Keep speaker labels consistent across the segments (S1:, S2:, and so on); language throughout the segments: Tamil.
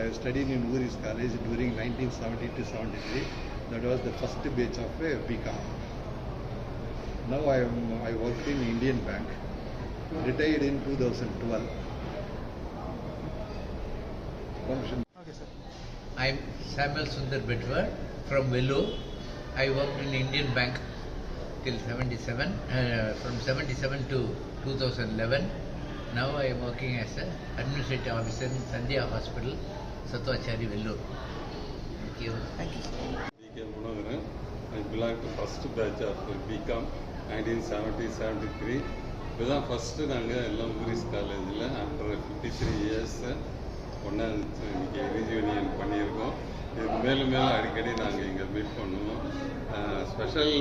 S1: I studied in Uris College during 1970 to 73. That was the first batch of BCom. Now I worked in Indian Bank. Retired in 2012.
S2: Okay, sir.
S3: I am Samuel Sundar Bedwar from Vellore. I worked in Indian Bank till 77, from 77 to 2011. Now I am working as an administrative officer in Sandhya Hospital, Sattwachari, Vellore. Thank you.
S2: Thank you, sir.
S4: D.K. Munagaran. I belong to first batch of BCom 1970-73. இதுதான் ஃபஸ்ட்டு நாங்கள் எல்லாம் ஊரிஸ் காலேஜில் அண்டர் 53 இயர்ஸ் ஒன்றா இன்றைக்கி ரீயூனியன் பண்ணியிருக்கோம். இது மேலும் மேலும் அடிக்கடி நாங்கள் இங்கே மீட் பண்ணுவோம். Special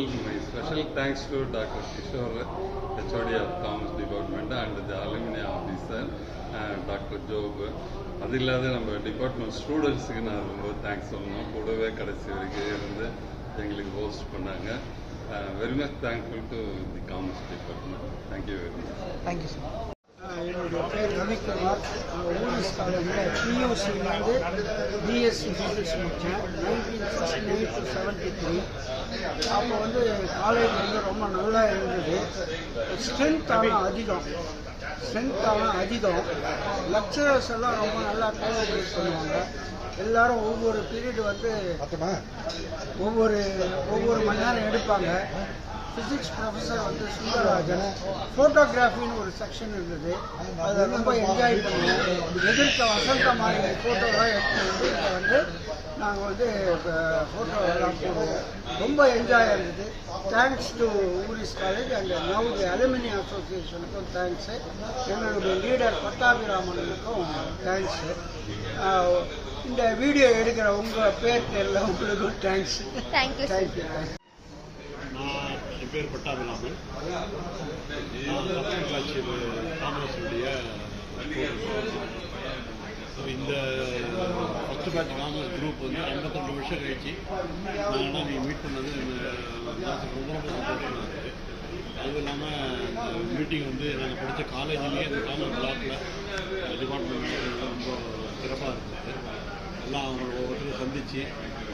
S4: thanks to doctor Kishore, HOD of commerce department and the alumni officer doctor Job. அது இல்லாத நம்ம டிபார்ட்மெண்ட் ஸ்டூடெண்ட்ஸுக்கு நான் ரொம்ப தேங்க்ஸ் சொல்லணும். கூடவே கடைசி வரைக்கும் இருந்து எங்களுக்கு ஹோஸ்ட் பண்ணாங்க. Very much thankful to the commerce department. Thank you very much.
S2: Thank you sir.
S5: என்னுடைய பேர் ரவிக்குமார். ஊரிஸ் காலேஜில் பியூசிலேருந்து பிஎஸ்சி ஃபிசிக்ஸ் முடித்தேன் 1969 to 73. அப்போ காலேஜ் ரொம்ப நல்லா இருந்தது. ஸ்ட்ரென்த் ஆனால் அதிகம். லெக்சரர்ஸ் எல்லாம் ரொம்ப நல்லா கோஆப்ரேட் பண்ணுவாங்க. எல்லாரும் ஒவ்வொரு பீரியட் ஒவ்வொரு மணி நேரம் எடுப்பாங்க. Physics professor Sundararajan. ஃபோட்டோகிராஃபின்னு ஒரு செக்ஷன் இருந்தது, அதை ரொம்ப என்ஜாய் பண்ணுவோம். எதிர்க்க வசந்த மாதிரி ஃபோட்டோலாம் எடுத்து இங்கே நாங்கள் ஃபோட்டோ எல்லாம் போடுவோம். ரொம்ப என்ஜாய் இருந்தது. Thanks to Voorhees college and now the alumni அசோசியேஷனுக்கும் தேங்க்ஸு. எங்களுடைய லீடர் பட்டாபிராமனுக்கும் தேங்க்ஸு. இந்த வீடியோ எடுக்கிற உங்கள் பேர் தெரியல, உங்களுக்கும் தேங்க்ஸ்.
S6: தேங்க்யூ.
S7: நான் என் பேர் பட்டாபிராமன். நான் காமர்ஸுடைய இந்த ஃபஸ்ட்டு பேட்ச் காமர்ஸ் குரூப் 52 வருஷம் கழிச்சு நாங்கள்லாம் நீங்கள் மீட் பண்ணது ரொம்ப ரொம்ப சந்தோஷமாக இருக்குது. அதுவும் இல்லாமல் இந்த மீட்டிங் நாங்கள் படித்த காலேஜ்லேயே இந்த காமர்ஸ் பிளாக்கில் டிபார்ட்மெண்ட் ரொம்ப சிறப்பாக இருந்தது. எல்லாம் அவங்க ஒவ்வொருத்தரும் சந்தித்து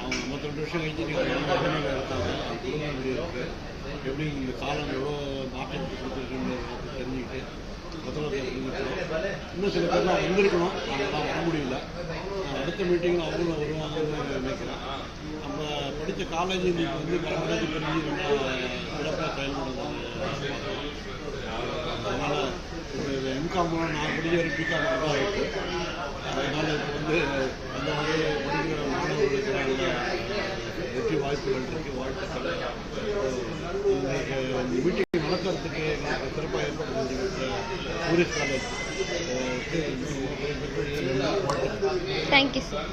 S7: அவங்க 52 வருஷம் கழிச்சு நீங்கள் உடனே எடுத்தாங்க. அது குடும்பம் எப்படி இருக்குது, எப்படி இந்த காலம் எவ்வளோ மாற்றம் கொடுத்துருக்குன்னு தெரிஞ்சுக்கிட்டு புத்தகத்தை புரிஞ்சுக்கிறோம். இன்னும் சில பேர்லாம் வந்திருக்கணும், அதெல்லாம் வர முடியல. அடுத்த மீட்டிங்கில் அவங்களும் வருவாங்கன்னு நினைக்கிறேன். நம்ம படித்த காலேஜ் இன்னைக்கு பரவாயில்ல பெரிய சிறப்பாக செயல்படுறது. அதனால் ஒரு எம்காம்லாம் நான் படித்த ஒரு பிகாம் தான் இருக்குது. அதனால் இப்போ அந்த வகையை படிக்கிற மாணவர்களுக்கு நல்ல வெற்றி வாய்ப்புகள் இருக்குது. வாழ்த்துக்கள். இந்த மீட்டிங் நடக்கிறதுக்கு சிறப்பாக ஏற்பாடு செஞ்சுக்கிட்ட ஊரிஸ் காலேஜ்
S6: தேங்க்யூ சார்.